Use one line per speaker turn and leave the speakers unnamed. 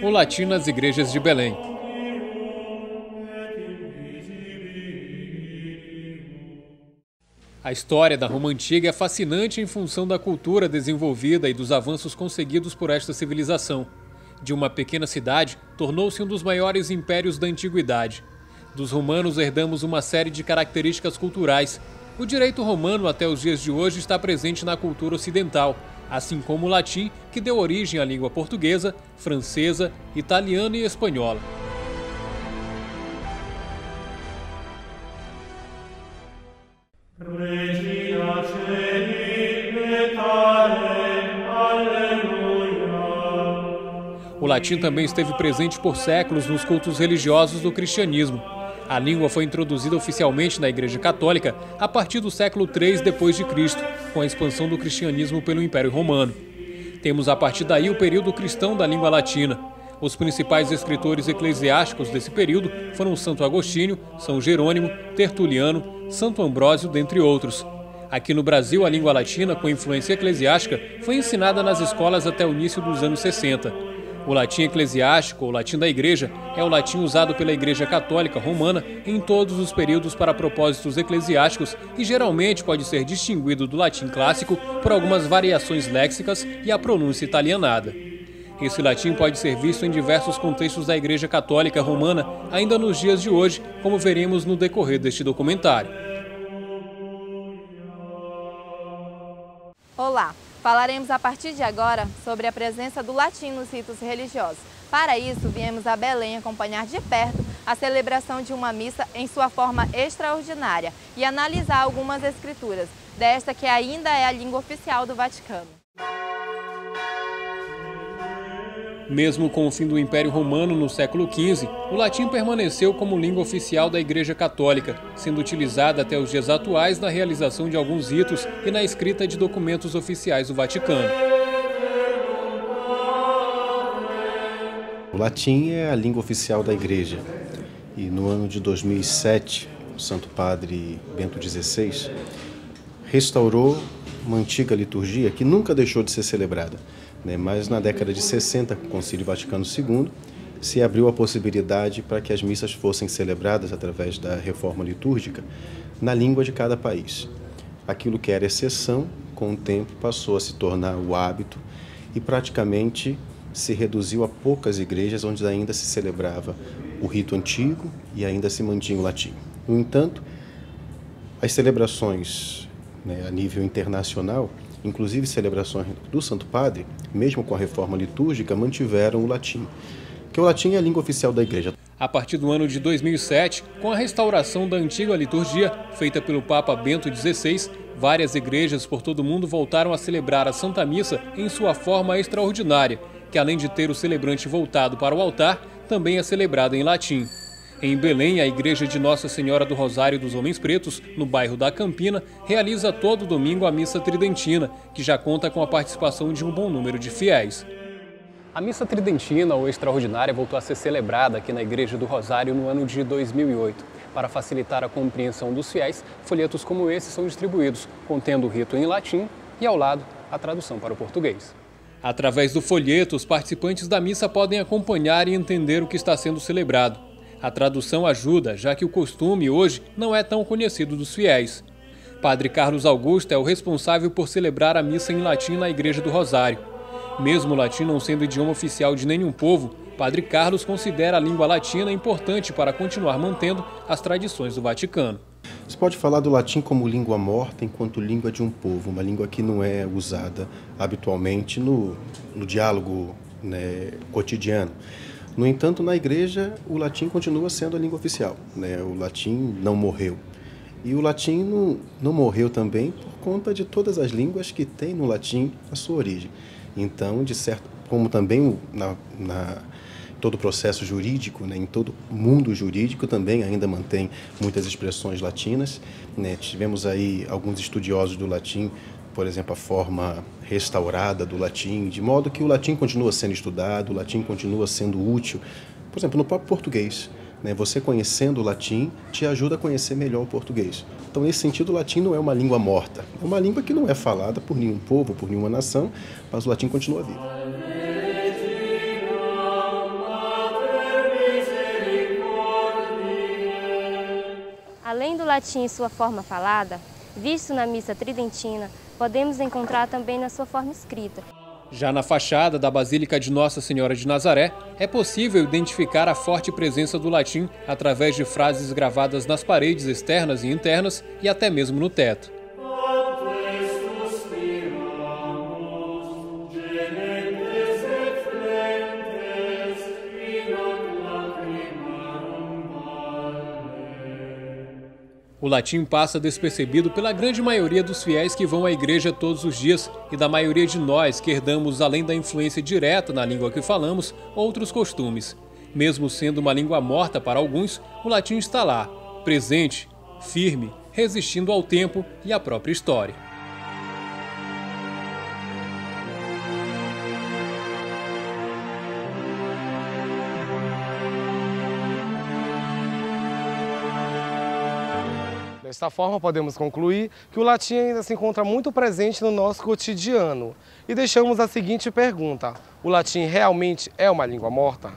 O latim nas igrejas de Belém. A história da Roma Antiga é fascinante em função da cultura desenvolvida e dos avanços conseguidos por esta civilização. De uma pequena cidade, tornou-se um dos maiores impérios da antiguidade. Dos romanos herdamos uma série de características culturais. O direito romano até os dias de hoje está presente na cultura ocidental, assim como o latim, que deu origem à língua portuguesa, francesa, italiana e espanhola. O latim também esteve presente por séculos nos cultos religiosos do cristianismo. A língua foi introduzida oficialmente na Igreja Católica a partir do século III d.C., com a expansão do cristianismo pelo Império Romano. Temos a partir daí o período cristão da língua latina. Os principais escritores eclesiásticos desse período foram Santo Agostinho, São Jerônimo, Tertuliano, Santo Ambrósio, dentre outros. Aqui no Brasil, a língua latina, com influência eclesiástica, foi ensinada nas escolas até o início dos anos 60. O latim eclesiástico, ou latim da igreja, é o latim usado pela Igreja Católica Romana em todos os períodos para propósitos eclesiásticos e geralmente pode ser distinguido do latim clássico por algumas variações léxicas e a pronúncia italianada. Esse latim pode ser visto em diversos contextos da Igreja Católica Romana ainda nos dias de hoje, como veremos no decorrer deste documentário.
Olá! Falaremos a partir de agora sobre a presença do latim nos ritos religiosos. Para isso, viemos a Belém acompanhar de perto a celebração de uma missa em sua forma extraordinária e analisar algumas escrituras, desta que ainda é a língua oficial do Vaticano.
Mesmo com o fim do Império Romano no século XV, o latim permaneceu como língua oficial da Igreja Católica, sendo utilizada até os dias atuais na realização de alguns ritos e na escrita de documentos oficiais do Vaticano.
O latim é a língua oficial da Igreja e no ano de 2007, o Santo Padre Bento XVI restaurou uma antiga liturgia que nunca deixou de ser celebrada. Mas na década de 60, com o Concílio Vaticano II, se abriu a possibilidade para que as missas fossem celebradas através da reforma litúrgica na língua de cada país. Aquilo que era exceção, com o tempo, passou a se tornar o hábito e praticamente se reduziu a poucas igrejas onde ainda se celebrava o rito antigo e ainda se mantinha o latim. No entanto, as celebrações a nível internacional, inclusive celebrações do Santo Padre, mesmo com a reforma litúrgica, mantiveram o latim, que o latim é a língua oficial da Igreja.
A partir do ano de 2007, com a restauração da antiga liturgia, feita pelo Papa Bento XVI, várias igrejas por todo o mundo voltaram a celebrar a Santa Missa em sua forma extraordinária, que além de ter o celebrante voltado para o altar, também é celebrada em latim. Em Belém, a Igreja de Nossa Senhora do Rosário dos Homens Pretos, no bairro da Campina, realiza todo domingo a Missa Tridentina, que já conta com a participação de um bom número de fiéis. A Missa Tridentina, ou extraordinária, voltou a ser celebrada aqui na Igreja do Rosário no ano de 2008. Para facilitar a compreensão dos fiéis, folhetos como esse são distribuídos, contendo o rito em latim e, ao lado, a tradução para o português. Através do folheto, os participantes da missa podem acompanhar e entender o que está sendo celebrado. A tradução ajuda, já que o costume hoje não é tão conhecido dos fiéis. Padre Carlos Augusto é o responsável por celebrar a missa em latim na Igreja do Rosário. Mesmo o latim não sendo idioma oficial de nenhum povo, Padre Carlos considera a língua latina importante para continuar mantendo as tradições do Vaticano.
Você pode falar do latim como língua morta enquanto língua de um povo, uma língua que não é usada habitualmente no diálogo cotidiano. No entanto, na Igreja, o latim continua sendo a língua oficial. O latim não morreu. E o latim não morreu também por conta de todas as línguas que têm no latim a sua origem. Então, de certo, como também todo o processo jurídico, em todo o mundo jurídico também ainda mantém muitas expressões latinas. Tivemos aí alguns estudiosos do latim por exemplo, a forma restaurada do latim, de modo que o latim continua sendo estudado, o latim continua sendo útil. Por exemplo, no próprio português, né? Você conhecendo o latim te ajuda a conhecer melhor o português. Então, nesse sentido, o latim não é uma língua morta. É uma língua que não é falada por nenhum povo, por nenhuma nação, mas o latim continua vivo.
Além do latim em sua forma falada, visto na missa tridentina, podemos encontrar também na sua forma escrita.
Já na fachada da Basílica de Nossa Senhora de Nazaré, é possível identificar a forte presença do latim através de frases gravadas nas paredes externas e internas e até mesmo no teto. O latim passa despercebido pela grande maioria dos fiéis que vão à igreja todos os dias e da maioria de nós que herdamos, além da influência direta na língua que falamos, outros costumes. Mesmo sendo uma língua morta para alguns, o latim está lá, presente, firme, resistindo ao tempo e à própria história.
Desta forma, podemos concluir que o latim ainda se encontra muito presente no nosso cotidiano. E deixamos a seguinte pergunta: o latim realmente é uma língua morta?